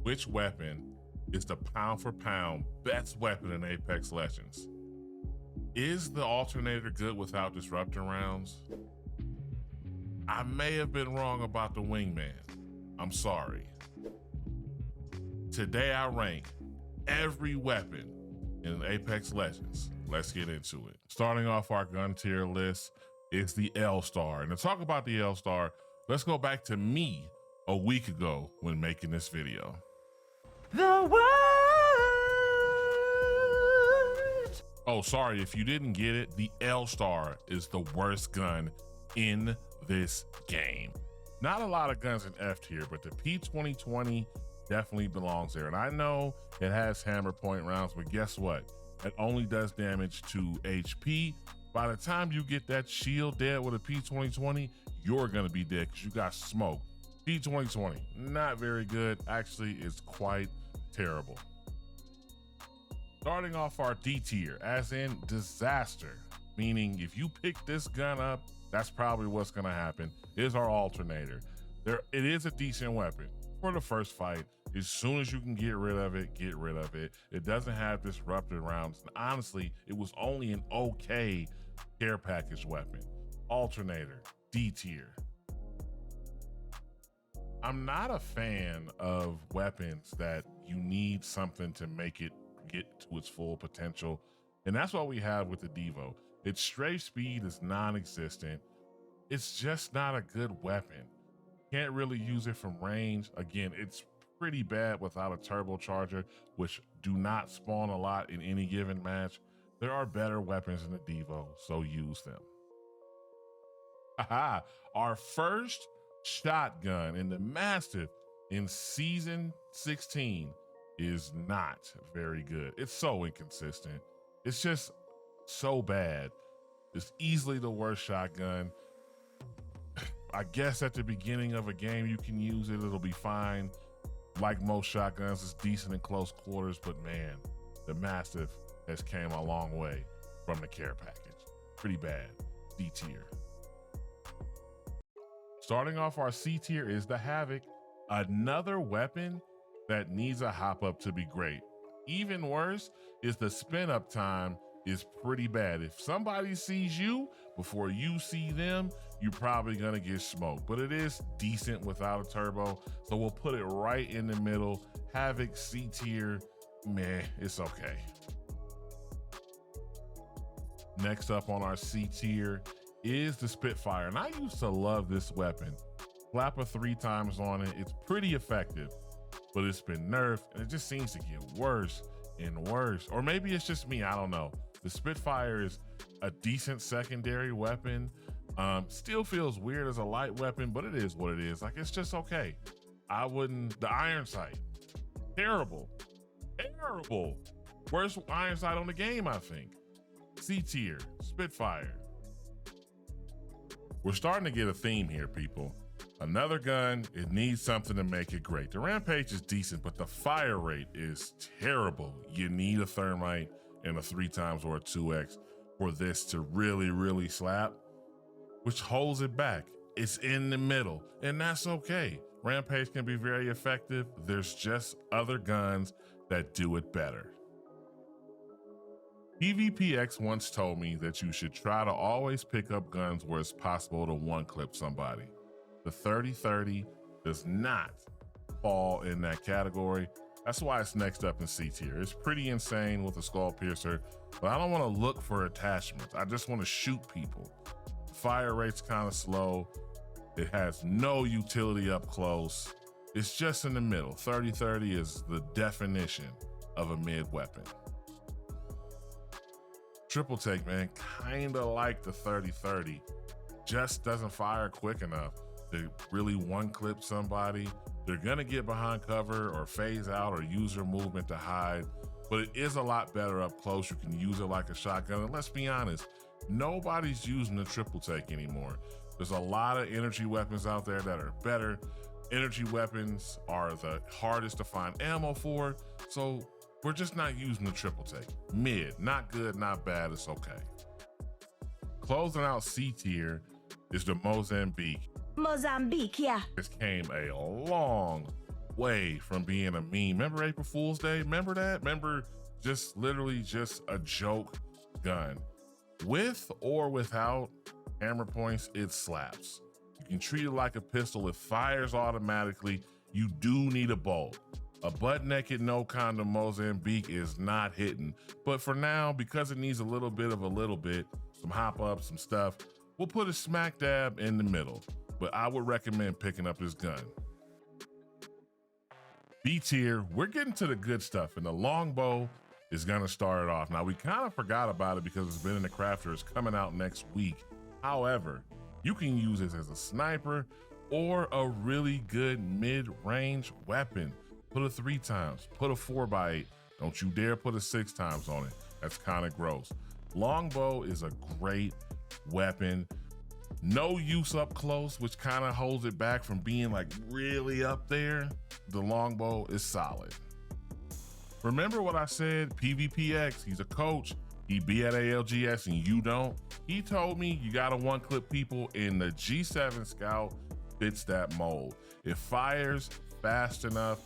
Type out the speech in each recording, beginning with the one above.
Which weapon is the pound for pound best weapon in Apex Legends? Is the Alternator good without disruptor rounds? I may have been wrong about the Wingman. I'm sorry. Today I rank every weapon in Apex Legends. Let's get into it. Starting off our gun tier list is the L-Star. And to talk about the L-Star, let's go back to me a week ago when making this video. The world. Oh, sorry, if you didn't get it, the L-Star is the worst gun in this game. Not a lot of guns in F tier, but the P2020 definitely belongs there. And I know it has hammer point rounds, but guess what? It only does damage to HP. By the time you get that shield dead with a P2020, you're gonna be dead because you got smoke. P2020, not very good. Actually, it's quite terrible. Starting off our D tier, as in disaster, meaning if you pick this gun up, that's probably what's gonna happen, is our Alternator. It is a decent weapon for the first fight. As soon as you can get rid of it, get rid of it. It doesn't have disrupted rounds. And honestly, it was only an okay care package weapon. Alternator, D tier. I'm not a fan of weapons that you need something to make it get to its full potential. And that's what we have with the Devo. Its strafe speed is non-existent. It's just not a good weapon. Can't really use it from range. Again, it's pretty bad without a turbocharger, which do not spawn a lot in any given match. There are better weapons in the Devo, so use them. Aha, our first shotgun in the Mastiff in season 16 is not very good. It's so inconsistent. It's just so bad. It's easily the worst shotgun. I guess at the beginning of a game you can use it, it'll be fine. Like most shotguns, it's decent in close quarters, but man, the Mastiff has came a long way from the care package. Pretty bad. D tier. Starting off our C tier is the Havoc, another weapon that needs a hop up to be great. Even worse is the spin up time is pretty bad. If somebody sees you before you see them, you're probably gonna get smoked, but it is decent without a turbo. So we'll put it right in the middle. Havoc, C tier, meh, it's okay. Next up on our C tier is the Spitfire. And I used to love this weapon. Slap a 3 times on it. It's pretty effective, but it's been nerfed and it just seems to get worse and worse. Or maybe it's just me, I don't know. The Spitfire is a decent secondary weapon. Still feels weird as a light weapon, but it is what it is. Like, it's just okay. The iron sight, terrible, terrible. Worst iron sight on the game, I think. C tier, Spitfire. We're starting to get a theme here, people. Another gun, it needs something to make it great. The Rampage is decent, but the fire rate is terrible. You need a thermite and a 3 times or a 2x for this to really, really slap, which holds it back. It's in the middle, and that's okay. Rampage can be very effective. There's just other guns that do it better. PvPX once told me that you should try to always pick up guns where it's possible to one-clip somebody. The 30-30 does not fall in that category. That's why it's next up in C tier. It's pretty insane with a skull piercer, but I don't want to look for attachments. I just want to shoot people. The fire rate's kind of slow. It has no utility up close. It's just in the middle. 30-30 is the definition of a mid weapon. Triple take, man, kind of like the 30-30. Just doesn't fire quick enough to really one-clip somebody. They're gonna get behind cover or phase out or use their movement to hide, but it is a lot better up close. You can use it like a shotgun. And let's be honest, nobody's using the triple take anymore. There's a lot of energy weapons out there that are better. Energy weapons are the hardest to find ammo for, so we're just not using the triple take. Mid, not good, not bad, it's okay. Closing out C tier is the Mozambique. Mozambique, yeah. This came a long way from being a meme. Remember April Fool's Day? Remember that? Remember just literally just a joke gun. With or without hammer points, it slaps. You can treat it like a pistol. It fires automatically. You do need a bolt. A butt-naked, no condom Mozambique is not hitting. But for now, because it needs a little bit, some hop up, some stuff, we'll put a smack dab in the middle. But I would recommend picking up this gun. B tier, we're getting to the good stuff, and the Longbow is gonna start it off. Now, we kind of forgot about it because it's been in the crafter. It's coming out next week. However, you can use this as a sniper or a really good mid-range weapon. Put a 3 times, put a 4x8. Don't you dare put a 6 times on it. That's kind of gross. Longbow is a great weapon. No use up close, which kind of holds it back from being like really up there. The Longbow is solid. Remember what I said, PvPX, he's a coach. He be at ALGS and you don't. He told me you gotta one-clip people, and the G7 Scout fits that mold. It fires fast enough,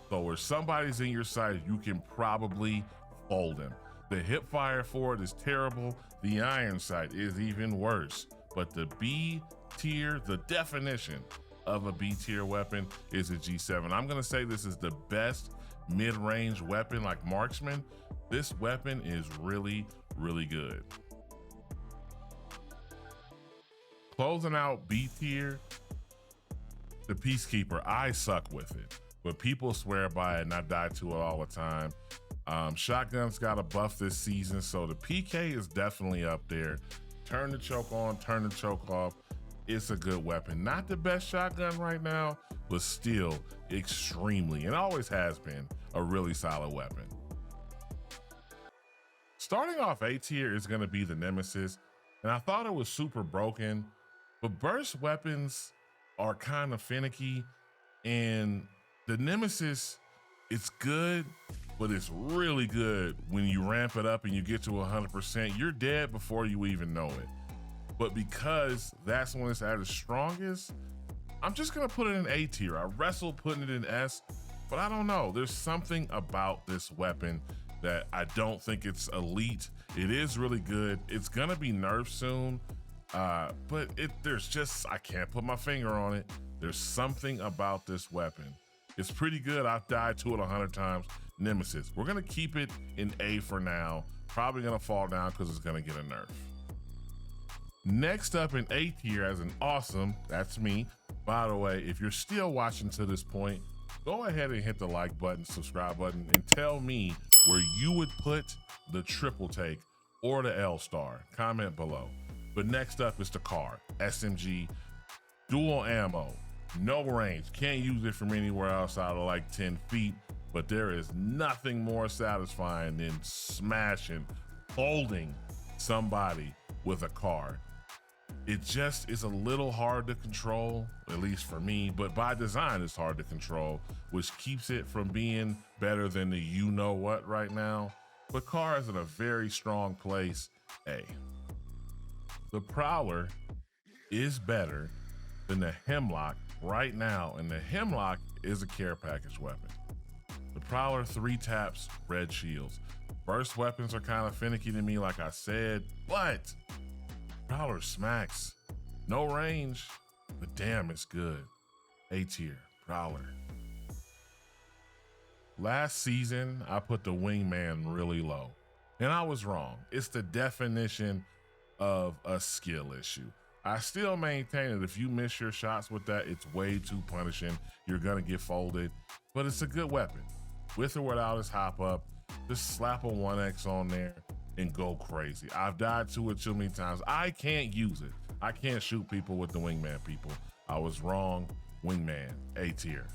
so where somebody's in your sight, you can probably fold him. The hip fire for it is terrible. The iron sight is even worse. But the B tier, the definition of a B tier weapon is a G7. I'm gonna say this is the best mid-range weapon, like marksman. This weapon is really, really good. Closing out B tier, the Peacekeeper. I suck with it, but people swear by it and I die to it all the time. Shotguns got a buff this season, so the PK is definitely up there. Turn the choke on, turn the choke off. It's a good weapon. Not the best shotgun right now, but still extremely, and always has been, a really solid weapon. Starting off A tier is gonna be the Nemesis, and I thought it was super broken, but burst weapons are kind of finicky, and the Nemesis, it's good, but it's really good when you ramp it up and you get to 100%. You're dead before you even know it. But because that's when it's at its strongest, I'm just gonna put it in A tier. I wrestled putting it in S, but I don't know. There's something about this weapon that I don't think it's elite. It is really good. It's gonna be nerfed soon, but there's just, I can't put my finger on it. There's something about this weapon. It's pretty good. I've died to it 100 times. Nemesis. We're gonna keep it in A for now. Probably gonna fall down because it's gonna get a nerf. Next up in A tier as an awesome, that's me. By the way, if you're still watching to this point, go ahead and hit the like button, subscribe button, and tell me where you would put the triple take or the L star. Comment below. But next up is the car, SMG, dual ammo, no range. Can't use it from anywhere outside of like 10 feet, but there is nothing more satisfying than smashing, folding somebody with a car. It just is a little hard to control, at least for me, but by design it's hard to control, which keeps it from being better than the you-know-what right now. But car is in a very strong place, A. The Prowler is better than the Hemlock right now, and the Hemlock is a care package weapon. The Prowler 3 taps, red shields. Burst weapons are kind of finicky to me, like I said, but Prowler smacks. No range, but damn, it's good. A tier, Prowler. Last season, I put the Wingman really low, and I was wrong. It's the definition of a skill issue. I still maintain that if you miss your shots with that, it's way too punishing. You're gonna get folded, but it's a good weapon. With or without its hop up, just slap a 1X on there and go crazy. I've died to it too many times. I can't use it. I can't shoot people with the Wingman, people. I was wrong. Wingman, A tier.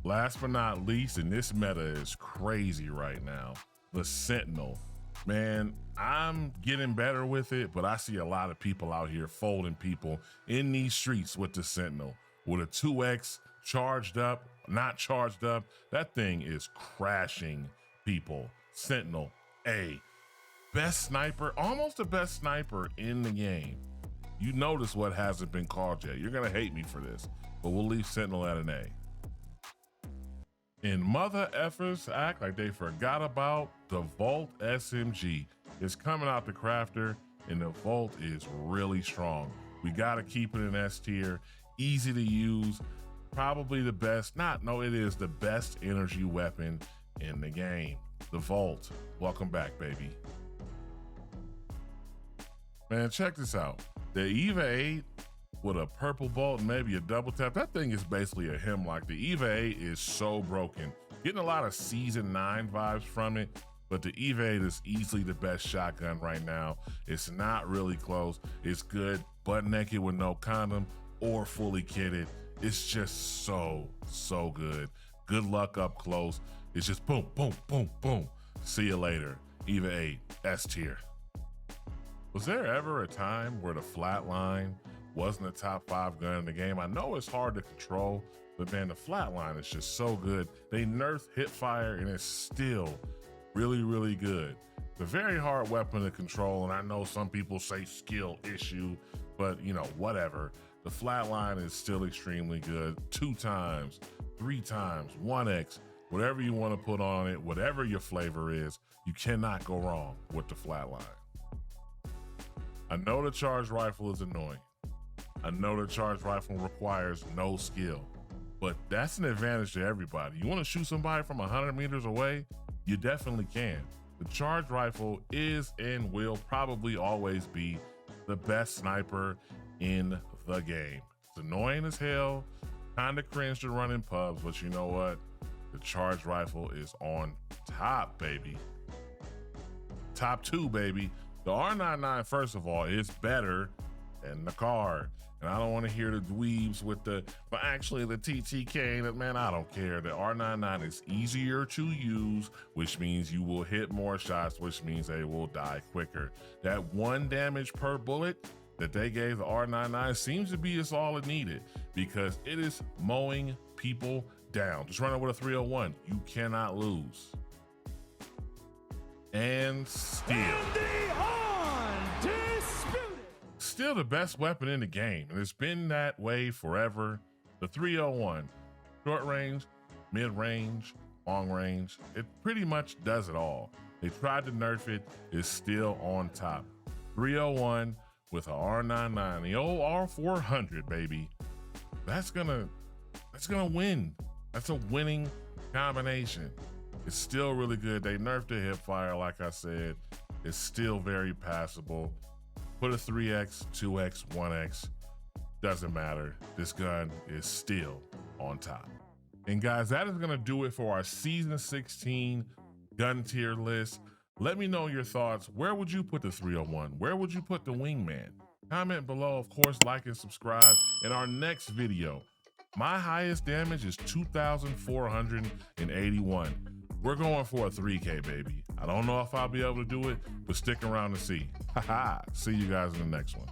Last but not least, and this meta is crazy right now, the Sentinel. Man, I'm getting better with it, but I see a lot of people out here folding people in these streets with the Sentinel. With a 2X charged up, not charged up, that thing is crashing people. Sentinel, A. Best sniper, almost the best sniper in the game. You notice what hasn't been called yet. You're gonna hate me for this, but we'll leave Sentinel at an A. And mother effers act like they forgot about the Volt SMG. It's coming out the crafter, and the Volt is really strong. We gotta keep it in S tier, easy to use, probably the best, it is the best energy weapon in the game. The Volt, welcome back, baby. Man, check this out. The Eva 8 with a purple bolt and maybe a double tap, that thing is basically a hemlock. The Eva 8 is so broken. Getting a lot of Season 9 vibes from it, but the Eva 8 is easily the best shotgun right now. It's not really close. It's good, butt naked with no condom or fully kitted. It's just so good. Good luck up close. It's just boom, boom, boom, boom. See you later. Eva 8, S tier. Was there ever a time where the Flatline wasn't a top 5 gun in the game? I know it's hard to control, but man, the Flatline is just so good. They nerfed hipfire and it's still really good. It's a very hard weapon to control, and I know some people say skill issue, but you know, whatever. The Flatline is still extremely good. 2 times, 3 times, 1x, whatever you want to put on it, whatever your flavor is, you cannot go wrong with the Flatline. I know the charged rifle is annoying. I know the charged rifle requires no skill, but that's an advantage to everybody. You want to shoot somebody from 100 meters away? You definitely can. The charged rifle is and will probably always be the best sniper in the game. It's annoying as hell, kind of cringe to run in pubs, but you know what? The charged rifle is on top, baby. Top 2, baby. The R99, first of all, is better than the card. And I don't want to hear the dweebs with but actually the TTK, man, I don't care. The R99 is easier to use, which means you will hit more shots, which means they will die quicker. That 1 damage per bullet that they gave the R99 seems to be all it needed, because it is mowing people down. Just run it with a 301. You cannot lose. And still the best weapon in the game, and it's been that way forever. The 301, short range, mid range, long range, it pretty much does it all. They tried to nerf it, it's still on top. 301 with a R99, the old R400, baby. That's gonna win. That's a winning combination. It's still really good. They nerfed the hipfire, like I said. It's still very passable. Put a 3x, 2x, 1x, doesn't matter. This gun is still on top. And guys, that is gonna do it for our Season 16 gun tier list. Let me know your thoughts. Where would you put the 301? Where would you put the Wingman? Comment below, of course, like and subscribe. In our next video, my highest damage is 2,481. We're going for a 3K, baby. I don't know if I'll be able to do it, but stick around to see. Haha, see you guys in the next one.